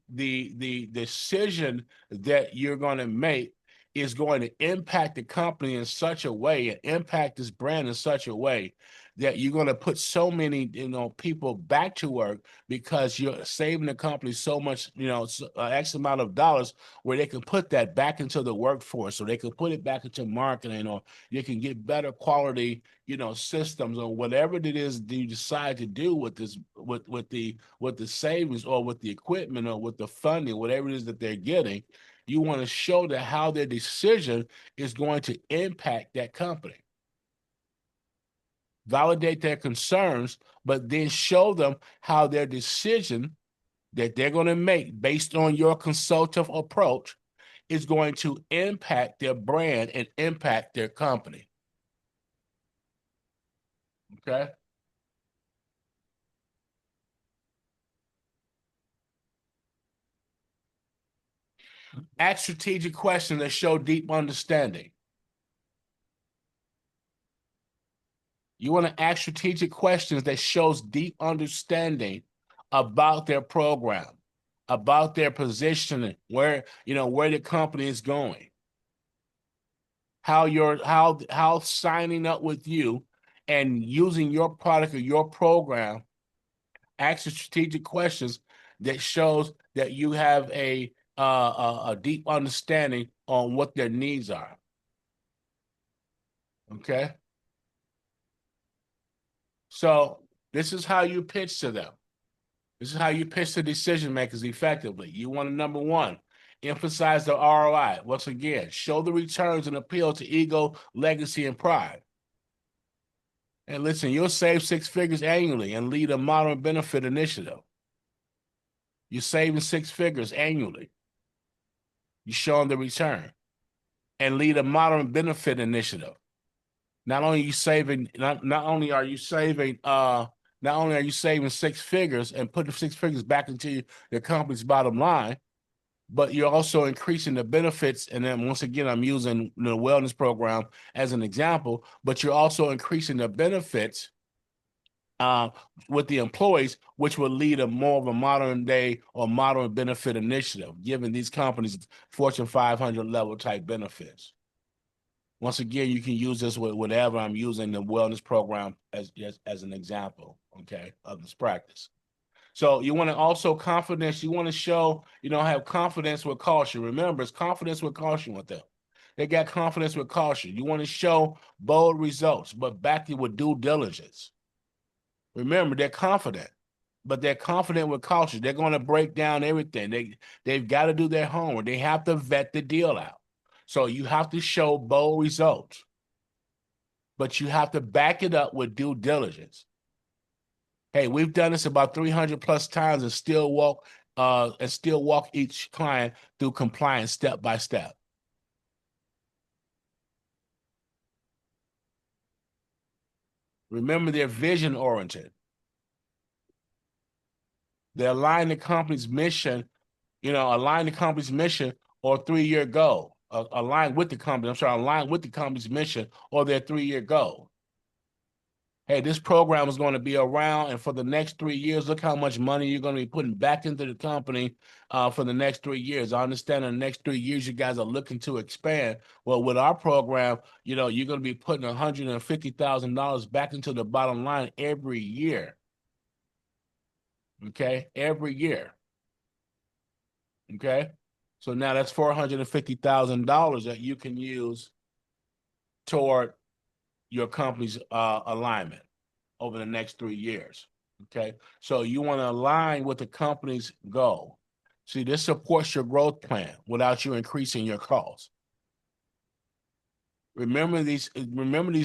the decision that you're going to make is going to impact the company in such a way and impact this brand in such a way that you're going to put so many, people back to work because you're saving the company so much, X amount of dollars where they can put that back into the workforce, so they can put it back into marketing, or you can get better quality, systems, or whatever it is that you decide to do with this, with the savings, or with the equipment, or with the funding, whatever it is that they're getting. You want to show that how their decision is going to impact that company. Validate their concerns, but then show them how their decision that they're going to make based on your consultative approach is going to impact their brand and impact their company. Okay? Ask strategic questions that show deep understanding. You want to ask strategic questions that shows deep understanding about their program, about their positioning, where the company is going, how signing up with you and using your product or your program. Ask strategic questions that shows that you have a deep understanding on what their needs are. Okay. So this is how you pitch to them. This is how you pitch to decision makers effectively. You want to, number one, emphasize the ROI. Once again, show the returns and appeal to ego, legacy, and pride. And listen, you'll save 6 figures annually and lead a modern benefit initiative. You're saving 6 figures annually. You're showing the return and lead a modern benefit initiative. Not only are you saving 6 figures and putting 6 figures back into the company's bottom line, but you're also increasing the benefits. And then once again, I'm using the wellness program as an example, but you're also increasing the benefits with the employees, which will lead to more of a modern day or modern benefit initiative, giving these companies Fortune 500 level type benefits. Once again, you can use this with whatever. I'm using the wellness program as an example, okay, of this practice. So you want to also confidence. You want to show, have confidence with caution. Remember, it's confidence with caution with them. They got confidence with caution. You want to show bold results, but back it with due diligence. Remember, they're confident, but they're confident with caution. They're going to break down everything. They've got to do their homework. They have to vet the deal out. So you have to show bold results, but you have to back it up with due diligence. Hey, we've done this about 300 plus times and still walk each client through compliance step by step. Remember, they're vision oriented. They align the company's mission, or 3-year goal. Align with the company's mission or their 3-year goal. Hey, this program is going to be around, and for the next 3 years, look how much money you're going to be putting back into the company for the next 3 years. I understand in the next 3 years, you guys are looking to expand. Well, with our program, you're going to be putting $150,000 back into the bottom line every year. Okay, every year. Okay, so now that's $450,000 that you can use toward your company's alignment over the next 3 years. Okay, so you want to align with the company's goal. See, this supports your growth plan without you increasing your costs. Remember these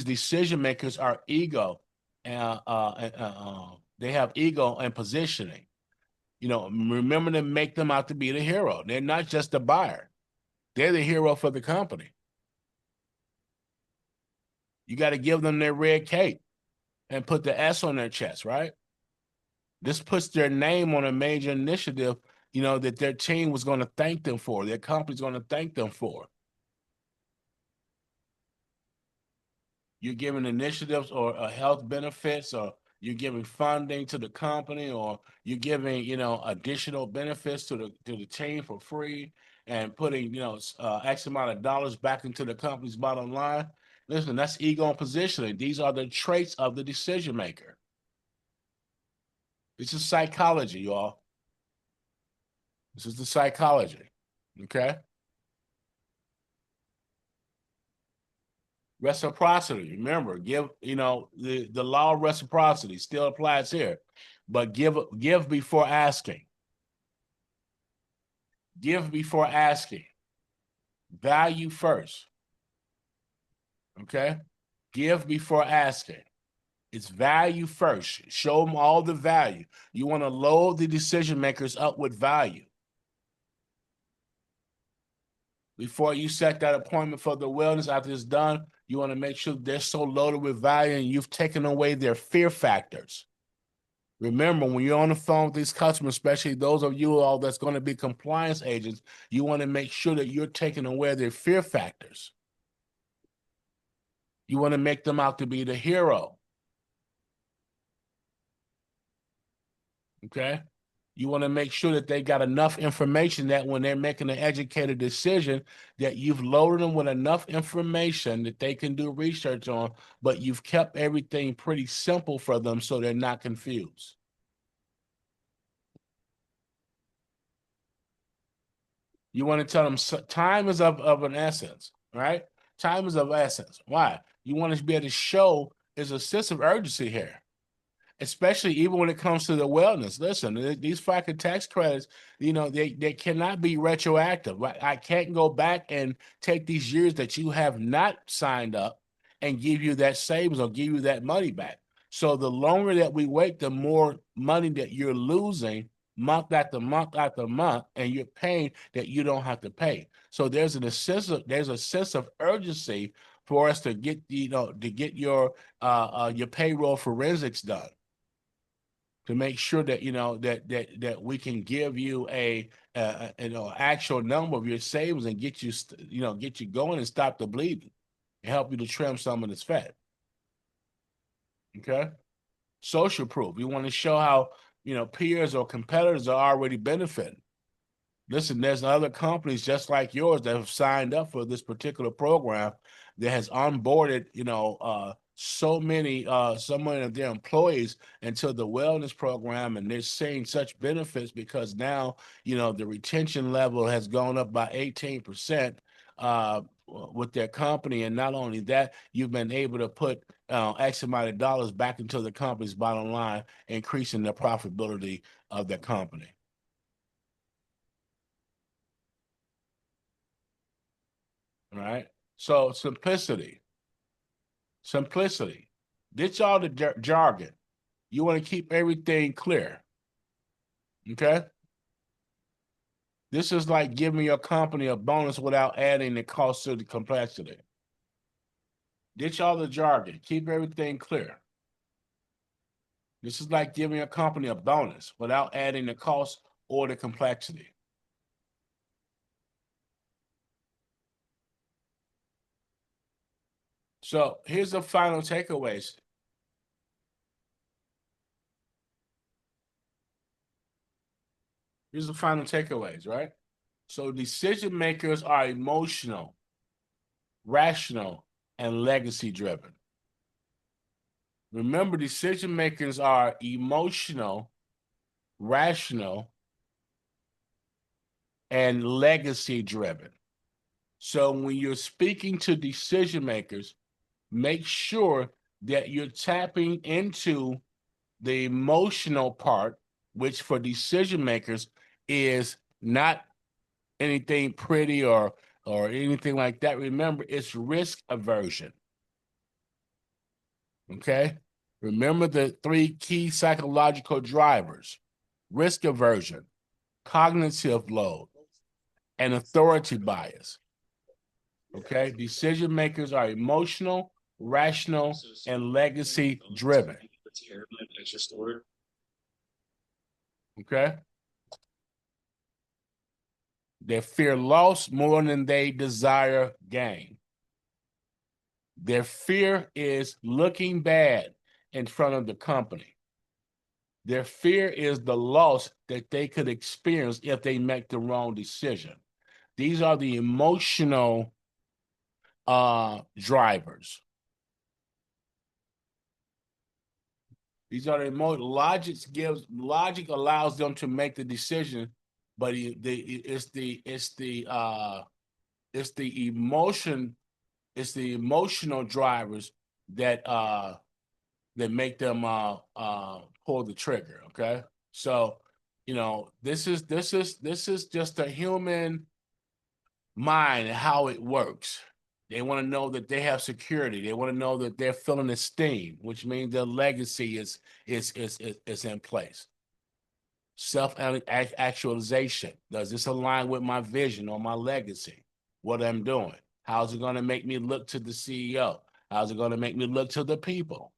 decision makers are ego, they have ego and positioning. Remember to make them out to be the hero. They're not just a buyer. They're the hero for the company. You got to give them their red cape and put the S on their chest, right? This puts their name on a major initiative, that their team was going to thank them for, their company's going to thank them for. You're giving initiatives or health benefits, or you're giving funding to the company, or you're giving, additional benefits to the team for free, and putting, X amount of dollars back into the company's bottom line. Listen, that's ego and positioning. These are the traits of the decision maker. This is psychology, y'all. This is the psychology. Okay. Reciprocity. Remember, give, the law of reciprocity still applies here, but give before asking. Give before asking. Value first. Okay. Give before asking. It's value first. Show them all the value. You want to load the decision makers up with value. Before you set that appointment for the wellness, after it's done, you want to make sure they're so loaded with value and you've taken away their fear factors. Remember, when you're on the phone with these customers, especially those of you all that's going to be compliance agents, you want to make sure that you're taking away their fear factors. You want to make them out to be the hero. Okay? You want to make sure that they got enough information that when they're making an educated decision, that you've loaded them with enough information that they can do research on, but you've kept everything pretty simple for them so they're not confused. You want to tell them time is of an essence, right? Time is of essence. Why? You want to be able to show there's a sense of urgency here, especially even when it comes to the wellness. Listen, these FICA tax credits, they cannot be retroactive. I can't go back and take these years that you have not signed up and give you that savings or give you that money back. So the longer that we wait, the more money that you're losing month after month after month, and you're paying that you don't have to pay. So there's a sense of urgency for us to get your payroll forensics done, to make sure that that we can give you a actual number of your savings and get you going and stop the bleeding and help you to trim some of this fat. Okay. Social proof. You want to show how peers or competitors are already benefiting. Listen, there's other companies just like yours that have signed up for this particular program that has onboarded, so many of their employees into the wellness program, and they're seeing such benefits because now, the retention level has gone up by 18% with their company. And not only that, you've been able to put X amount of dollars back into the company's bottom line, increasing the profitability of the company. All right. So simplicity. Ditch all the jargon. You want to keep everything clear. Okay. This is like giving your company a bonus without adding the cost to the complexity. Ditch all the jargon. Keep everything clear. This is like giving a company a bonus without adding the cost or the complexity. So here's the final takeaways. Here's the final takeaways, right? So decision makers are emotional, rational, and legacy driven. Remember, decision makers are emotional, rational, and legacy driven. So when you're speaking to decision makers, make sure that you're tapping into the emotional part, which for decision makers is not anything pretty or anything like that. Remember, it's risk aversion. Okay? Remember the 3 key psychological drivers: risk aversion, cognitive load, and authority bias. Okay? Decision makers are emotional, rational, and legacy driven. Okay? They fear loss more than they desire gain. Their fear is looking bad in front of the company. Their fear is the loss that they could experience if they make the wrong decision. These are the emotional drivers. These are the logic allows them to make the decision, but it's the emotional drivers that make them pull the trigger. Okay, so this is just a human mind and how it works. They want to know that they have security. They want to know that they're feeling esteem, which means their legacy is in place. Self-actualization. Does this align with my vision or my legacy? What I'm doing? How's it going to make me look to the CEO? How's it going to make me look to the people?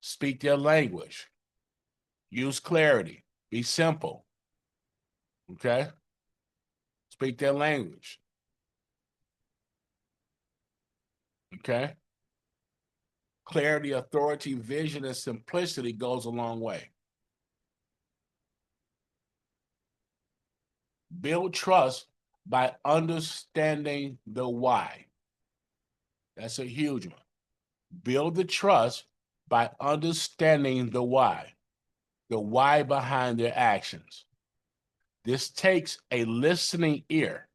Speak their language. Use clarity. Be simple. Okay? Speak their language. Okay? Clarity, authority, vision, and simplicity goes a long way. Build trust by understanding the why. That's a huge one. Build the trust by understanding the why behind their actions. This takes a listening ear.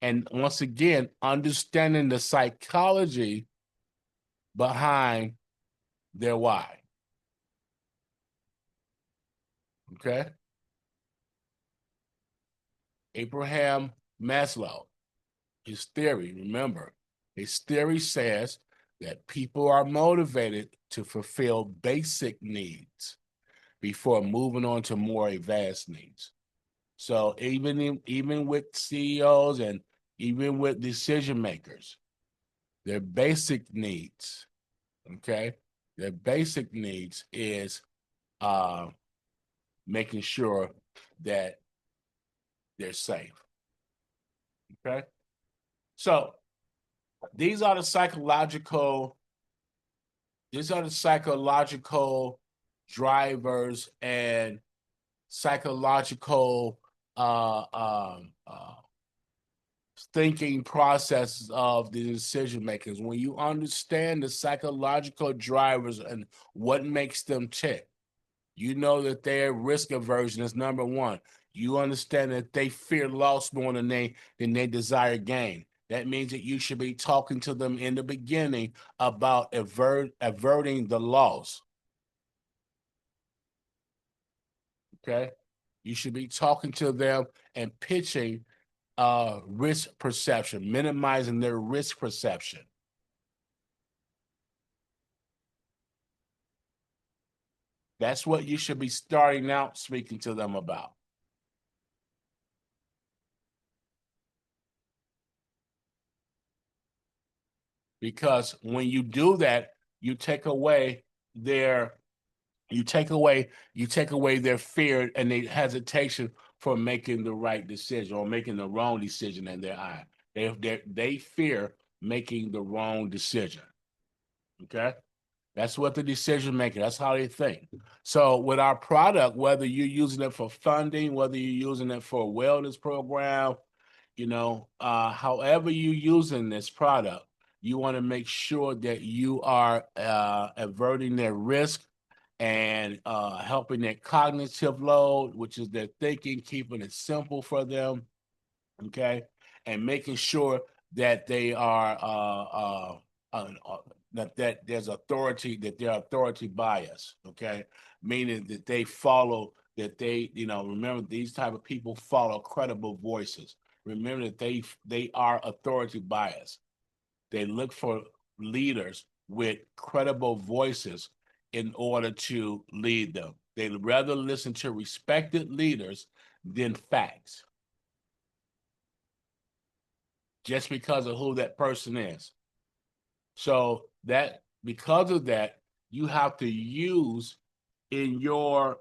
And once again, understanding the psychology behind their why. Okay? Abraham Maslow, his theory, remember, his theory says that people are motivated to fulfill basic needs before moving on to more advanced needs. So even with CEOs and even with decision makers, their basic needs, okay, their basic needs is making sure that they're safe. Okay, so these are the psychological drivers and psychological thinking processes of the decision makers. When you understand the psychological drivers and what makes them tick, you know that their risk aversion is number one. You understand that they fear loss more than they desire gain. That means that you should be talking to them in the beginning about averting the loss. Okay? You should be talking to them and pitching risk perception, minimizing their risk perception. That's what you should be starting out speaking to them about. Because when you do that, you take away their fear and their hesitation for making the right decision or making the wrong decision in their eye. They fear making the wrong decision. Okay? That's what the decision maker, that's how they think. So with our product, whether you're using it for funding, whether you're using it for a wellness program, however you're using this product, you want to make sure that you are averting their risk and helping their cognitive load, which is their thinking, keeping it simple for them, okay, and making sure that they are that there's authority, that their authority bias, okay, meaning that they follow, that they, remember these type of people follow credible voices. Remember that they are authority bias. They look for leaders with credible voices in order to lead them. They'd rather listen to respected leaders than facts, just because of who that person is. So that because of that, you have to use in your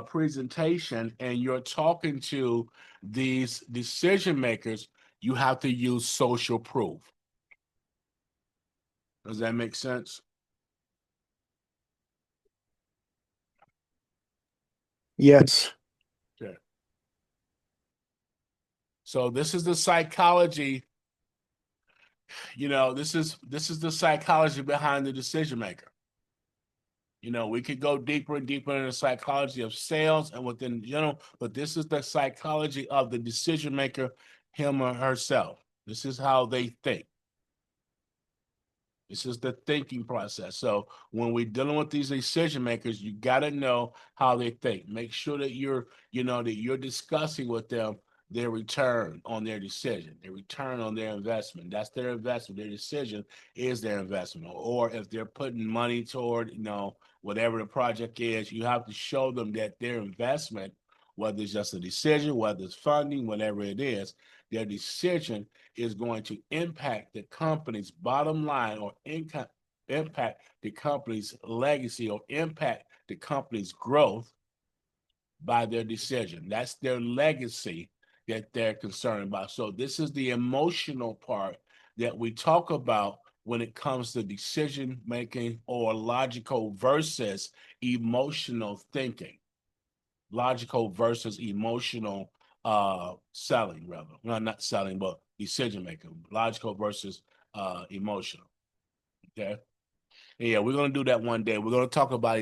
presentation and you're talking to these decision makers, you have to use social proof. Does that make sense? Yes. Okay. So this is the psychology. This is the psychology behind the decision maker. We could go deeper and deeper into the psychology of sales and within general, but this is the psychology of the decision maker, him or herself. This is how they think. This is the thinking process. So when we're dealing with these decision makers, you got to know how they think. Make sure that you're discussing with them their return on their decision, their return on their investment. That's their investment. Their decision is their investment. Or if they're putting money toward, whatever the project is, you have to show them that their investment, whether it's just a decision, whether it's funding, whatever it is, their decision is going to impact the company's bottom line or income, impact the company's legacy or impact the company's growth by their decision. That's their legacy that they're concerned about. So this is the emotional part that we talk about when it comes to decision making or logical versus emotional thinking. Logical versus emotional selling, rather. Well, not selling, but decision making. Logical versus emotional. Okay. Yeah, we're gonna do that one day. We're gonna talk about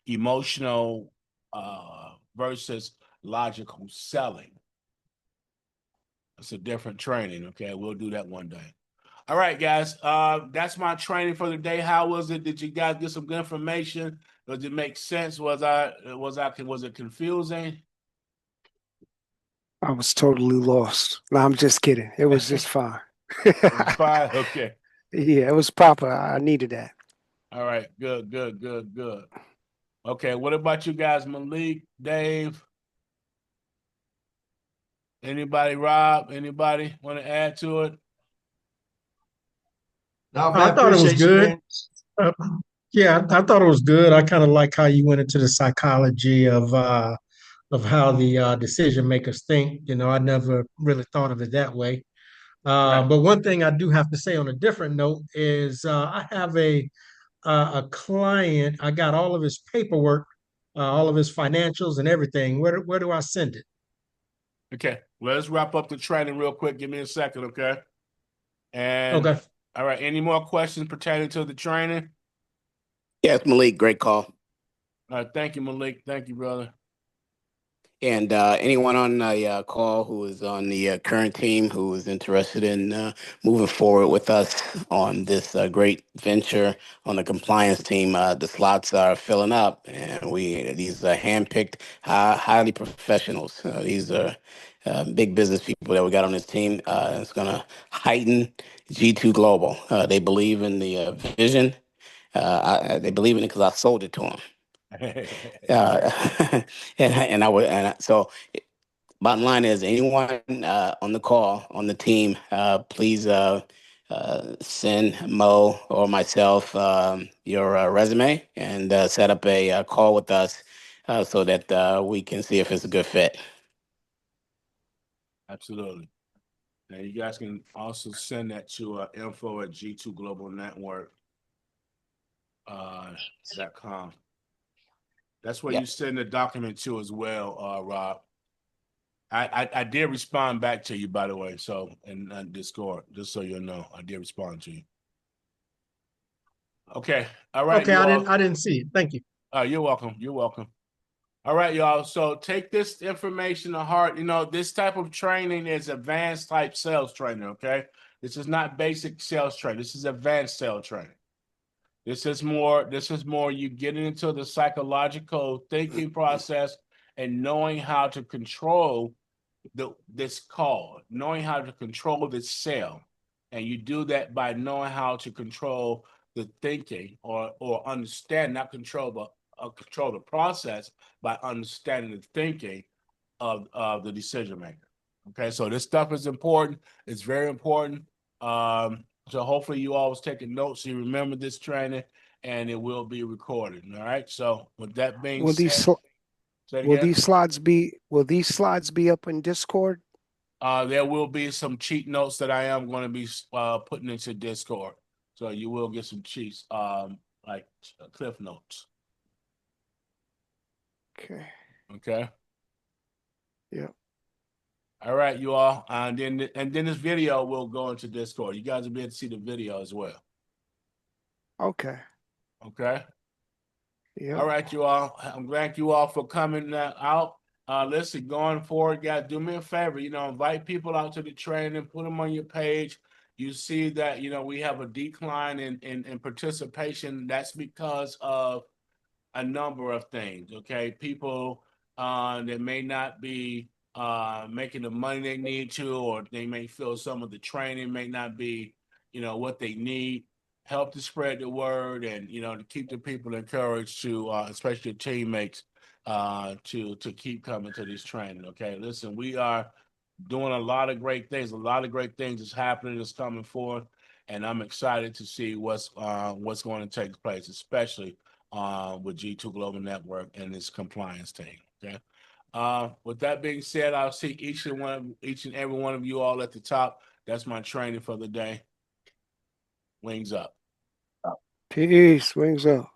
emotional versus logical selling. It's a different training. Okay, we'll do that one day. All right, guys. That's my training for the day. How was it? Did you guys get some good information? Does it make sense? Was it confusing? I was totally lost. No, I'm just kidding. It was just fine. It was fine. Okay. Yeah, it was proper. I needed that. All right. Good, good, good, good. Okay. What about you guys, Malik, Dave? Anybody, Rob? Anybody want to add to it? No, I man, thought it was appreciate you, good. man. Uh, yeah, I thought it was good. I kind of like how you went into the psychology of how the decision makers think. I never really thought of it that way. Right. But one thing I do have to say on a different note is I have a client. I got all of his paperwork, all of his financials and everything. Where do I send it? Okay. Well, let's wrap up the training real quick. Give me a second, okay? And Okay. all right. Any more questions pertaining to the training? Yes, Malik, great call. All right. Thank you, Malik. Thank you, brother. And anyone on the call who is on the current team who is interested in moving forward with us on this great venture on the compliance team, the slots are filling up, and these handpicked, highly professionals. These are big business people that we got on this team. It's going to heighten G2 Global. They believe in the vision. They believe in it because I sold it to them. So bottom line is anyone on the call on the team, please send Mo or myself your resume and set up a call with us so that we can see if it's a good fit. Absolutely. And you guys can also send that to info at G2 Global Network .com. That's where Yeah. you send the document to as well, Rob. I did respond back to you, by the way. So in Discord, just so you know, I did respond to you. Okay. All right. Okay, I didn't see it. Thank you. You're welcome. You're welcome. All right, y'all. So take this information to heart. This type of training is advanced type sales training. Okay. This is not basic sales training. This is advanced sales training. This is more you getting into the psychological thinking process and knowing how to control this call, knowing how to control this sale. And you do that by knowing how to control the thinking or understand, not control, but control the process by understanding the thinking of the decision maker. Okay, so this stuff is important. It's very important. So hopefully you always taking notes. So you remember this training, and it will be recorded. All right. So with that being Will said, these say it will again. these slides be up in Discord? There will be some cheat notes that I am going to be putting into Discord. So you will get some cheats, like cliff notes. Okay. Okay. Yeah. All right, you all. And then this video will go into Discord. You guys will be able to see the video as well. Okay. Okay. Yeah. All right, you all. I'm glad you all for coming out. Listen, going forward, guys, do me a favor. Invite people out to the training, put them on your page. You see that we have a decline in participation. That's because of a number of things. Okay, people that may not be making the money they need to, or they may feel some of the training may not be, what they need. Help to spread the word, and to keep the people encouraged to, especially your teammates, to keep coming to this training. Okay, listen, we are doing a lot of great things. A lot of great things is happening, is coming forth, and I'm excited to see what's going to take place, especially with G2 Global Network and its compliance team. Okay. With that being said, I'll see each and every one of you all at the top. That's my training for the day. Wings up. Peace. Wings up.